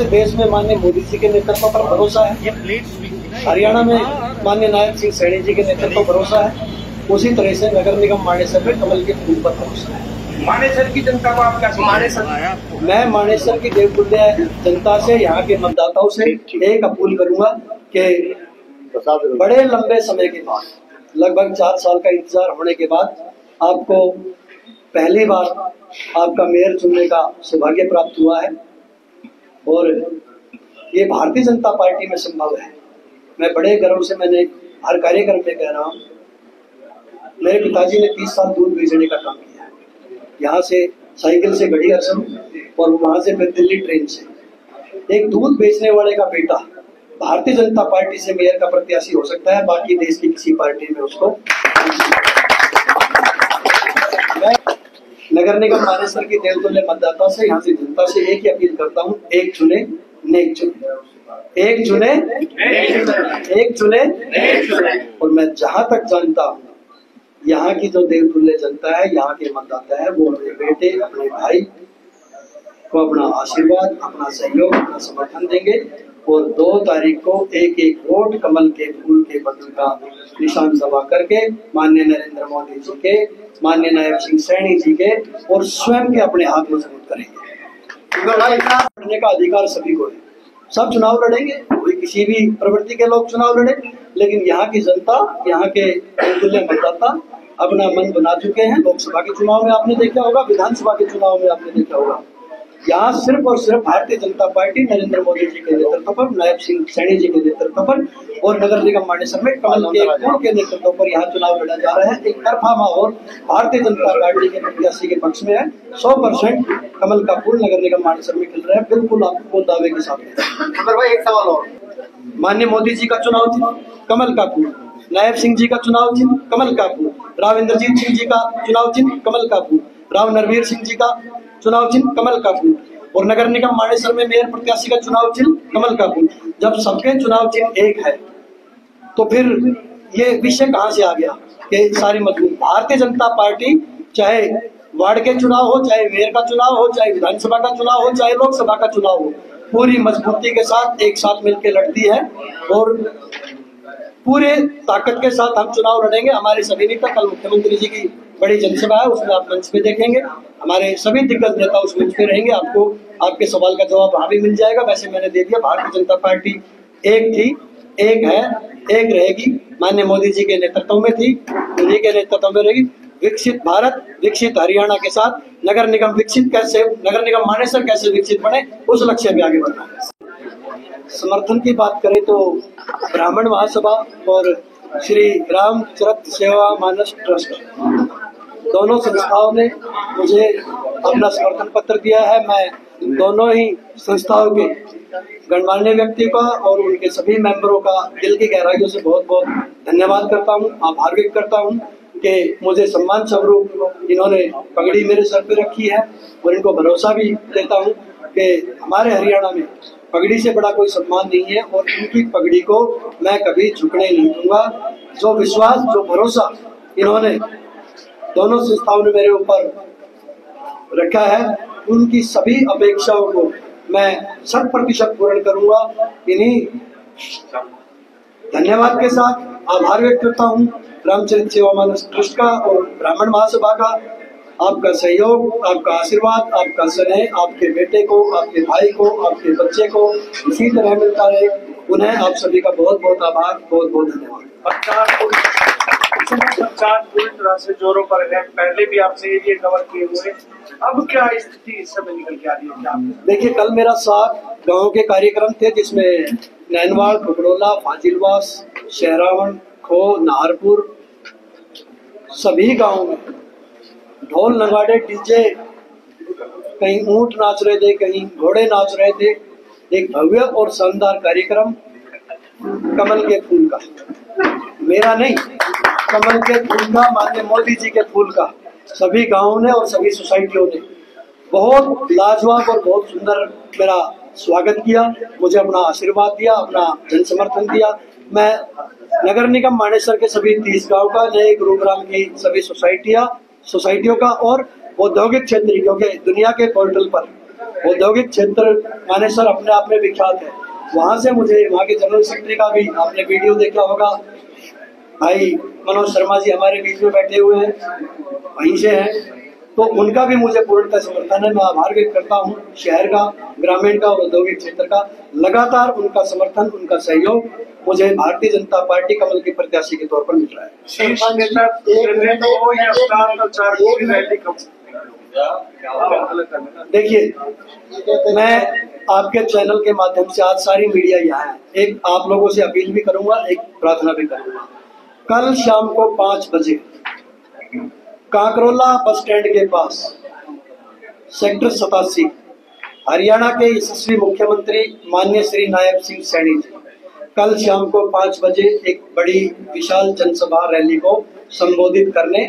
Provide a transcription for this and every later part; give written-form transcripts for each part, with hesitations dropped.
से देश में माननीय मोदी जी के नेतृत्व पर भरोसा है, हरियाणा में माननीय नायब सिंह सैनी जी के नेतृत्व पर भरोसा है, उसी तरह से नगर निगम मानेसर में कमल के फूल पर भरोसा है। मानेसर की जनता को आप क्या मैं मानेसर की देवतुल्य जनता से, यहाँ के मतदाताओं से एक अपील करूंगा कि बड़े लंबे समय के बाद, लगभग 4 साल का इंतजार होने के बाद आपको पहली बार आपका मेयर चुनने का सौभाग्य प्राप्त हुआ है और ये भारतीय जनता पार्टी में संभव है। मैं बड़े गर्व से मैंने हर कार्यक्रम में कह रहा हूँ, मेरे पिताजी ने 30 साल दूध बेचने का काम किया, यहाँ से साइकिल से गढ़ी असम और वहां से फिर दिल्ली ट्रेन से। एक दूध बेचने वाले का बेटा भारतीय जनता पार्टी से मेयर का प्रत्याशी हो सकता है, बाकी देश की किसी पार्टी में उसको। मैं नगर निगम मानेसर की देवतुल्य मतदाता से, यहाँ से जनता से एक ही अपील करता हूँ, एक चुने नेक चुने, एक चुने एक चुने। और मैं जहां तक जानता हूँ, यहाँ की जो देवतुल्य जनता है, यहाँ के मतदाता है, वो अपने बेटे अपने भाई को अपना आशीर्वाद, अपना सहयोग, अपना समर्थन देंगे और 2 तारीख को एक एक वोट कमल के फूल के बटन का निशान दबा करके माननीय नरेंद्र मोदी जी के, माननीय नायब सिंह सैनी जी के और स्वयं के अपने हाथ मजबूत करेंगे। लड़ने का अधिकार सभी को है, सब चुनाव लड़ेंगे, कोई किसी भी प्रवृत्ति के लोग चुनाव लड़े, लेकिन यहाँ की जनता, यहाँ के देवतुल्य मतदाता अपना मन बना चुके हैं। लोकसभा के चुनाव में आपने देखा होगा, विधानसभा के चुनाव में आपने देखा होगा, यहाँ सिर्फ और सिर्फ भारतीय जनता पार्टी नरेंद्र मोदी जी के नेतृत्व पर, नायब सिंह सैनी जी के नेतृत्व पर और नगर निगम मानेसर में कमल के फूल के नेतृत्व पर यहाँ चुनाव लड़ा जा रहा है। एक तरफा माहौल भारतीय जनता पार्टी के प्रत्याशी के पक्ष में है। 100% कमल का फूल नगर निगम मानेसर में खिल रहा है, बिल्कुल आपको दावे के साथ। भाई एक सवाल और, माननीय मोदी जी का चुनाव चिन्ह कमल का फूल, नायब सिंह जी का चुनाव चिन्ह कमल का फूल, राव इंद्रजीत सिंह जी का चुनाव चिन्ह कमल का फूल, राव नरवीर सिंह जी का चुनाव चिन्ह कमल का फूल और नगर निगम मानेसर में मेयर प्रत्याशी का चुनाव चिन्ह कमल का फूल। जब सबके चुनाव चिन्ह एक है तो फिर ये विषय कहाँ से आ गया कि सारी मजबूत भारतीय जनता पार्टी, चाहे वार्ड के चुनाव हो, चाहे मेयर का चुनाव हो, चाहे विधानसभा का चुनाव हो, चाहे लोकसभा का चुनाव हो, पूरी मजबूती के साथ एक साथ मिलकर लड़ती है और पूरे ताकत के साथ हम चुनाव लड़ेंगे। हमारे सभी नेता, कल मुख्यमंत्री जी की बड़ी जनसभा है, उसमें आप मंच पे देखेंगे, हमारे सभी दिग्गज नेता उस मंच पे रहेंगे, आपको आपके सवाल का जवाब वहां भी मिल जाएगा। वैसे मैंने दे दिया, भारतीय जनता पार्टी एक थी, एक है, एक रहेगी, माननीय मोदी जी के नेतृत्व में थी, उन्हीं के नेतृत्व में रहेगी। विकसित भारत, विकसित हरियाणा के साथ नगर निगम विकसित कैसे, नगर निगम मानेसर कैसे विकसित बने, उस लक्ष्य में आगे बढ़ना है। समर्थन की बात करें तो ब्राह्मण महासभा और श्री रामचरित सेवा मानस ट्रस्ट, दोनों संस्थाओं ने मुझे अपना समर्थन पत्र दिया है। मैं दोनों ही संस्थाओं के गणमान्य व्यक्ति का और उनके सभी मेंबरों का दिल की गहराइयों से बहुत बहुत धन्यवाद करता हूं, आभार व्यक्त करता हूं कि मुझे सम्मान स्वरूप इन्होंने पगड़ी मेरे सर पे रखी है और इनको भरोसा भी देता हूं कि हमारे हरियाणा में पगड़ी से बड़ा कोई सम्मान नहीं है और इनकी पगड़ी को मैं कभी झुकने नहीं दूंगा। जो विश्वास, जो भरोसा इन्होंने दोनों संस्थाओं ने मेरे ऊपर रखा है, उनकी सभी अपेक्षाओं को मैं 100% पूर्ण करूंगा। इन्हीं धन्यवाद के साथ आभार व्यक्त करता हूं रामचरित सेवा मानस ट्रस्ट का और ब्राह्मण महासभा का। आपका सहयोग, आपका आशीर्वाद, आपका स्नेह आपके बेटे को, आपके भाई को, आपके बच्चे को इसी तरह मिलता रहे। उन्हें आप सभी का बहुत बहुत आभार, बहुत बहुत धन्यवाद। प्रचार पूरी तरह से जोरों पर है, पहले भी आपसे ये कवर किए हुए, अब क्या स्थिति इस समय निकल के आ रही है? देखिए, कल मेरा 7 गाँव के कार्यक्रम थे, जिसमें नैनवाड़, कुकड़ोला, फाजिलवास, शहरावन, खो, नाहरपुर, सभी गाँव में ढोल नगाड़े, डीजे, कहीं ऊंट नाच रहे थे, कहीं घोड़े नाच रहे थे। एक भव्य और शानदार कार्यक्रम कमल के फूल का, मेरा नहीं, कमल के फूल का, माननीय मोदी जी के फूल का, सभी गांवों ने और सभी सोसाइटियों ने बहुत लाजवाब और बहुत सुंदर मेरा स्वागत किया, मुझे अपना आशीर्वाद दिया, अपना जन समर्थन दिया। मैं नगर निगम मानेसर के सभी 30 गाँव का, नए गुरुग्राम की सभी सोसाइटियों का और औद्योगिक क्षेत्र, क्योंकि दुनिया के पोर्टल पर औद्योगिक क्षेत्र मानेसर अपने आप में विख्यात है। वहां से मुझे वहां के जनरल सेक्रेटरी का भी आपने वीडियो देखा होगा, भाई मनोज शर्मा जी हमारे बीच में बैठे हुए हैं, वहीं से हैं, तो उनका भी मुझे पूर्णतः समर्थन है। मैं आभार व्यक्त करता हूँ शहर का, ग्रामीण का और औद्योगिक क्षेत्र का। लगातार उनका समर्थन, उनका सहयोग मुझे भारतीय जनता पार्टी कमल के प्रत्याशी के तौर पर मिल रहा है। शीर्ष नेता हो या स्टार प्रचारक की रैली कब? देखिए, मैं आपके चैनल के माध्यम से आज सारी मीडिया यहाँ है, एक आप लोगों से अपील भी करूंगा, एक प्रार्थना भी करूंगा। कल शाम को 5 बजे काकरोला बस स्टैंड के पास सेक्टर 87 हरियाणा के यशस्वी मुख्यमंत्री माननीय श्री नायब सिंह सैनी जी कल शाम को 5 बजे एक बड़ी विशाल जनसभा रैली को संबोधित करने,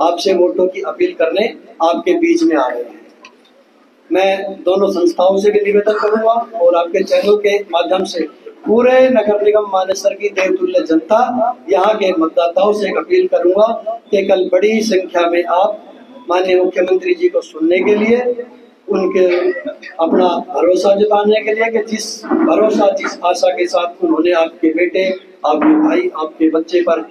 आपसे वोटों की अपील करने आपके बीच में आ रहे हैं। मैं दोनों संस्थाओं से भी निवेदन करूंगा और आपके चैनल के माध्यम से पूरे नगर निगम मानेसर की देवतुल्य जनता, यहाँ के मतदाताओं से एक अपील करूंगा कि कल बड़ी संख्या में आप माननीय मुख्यमंत्री जी को सुनने के लिए, उनके अपना भरोसा जताने के लिए कि जिस भरोसा, जिस आशा के साथ उन्होंने आपके बेटे, आपके भाई, आपके बच्चे पर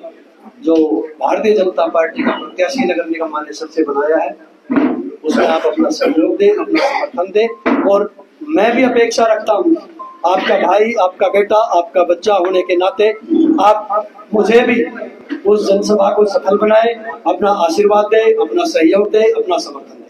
जो भारतीय जनता पार्टी का प्रत्याशी नगर निगम मानेसर से बनाया है, उसमें आप अपना सहयोग दें, अपना समर्थन दें। और मैं भी अपेक्षा रखता हूँ, आपका भाई, आपका बेटा, आपका बच्चा होने के नाते आप मुझे भी उस जनसभा को सफल बनाए, अपना आशीर्वाद दे, अपना सहयोग दे, अपना समर्थन दे।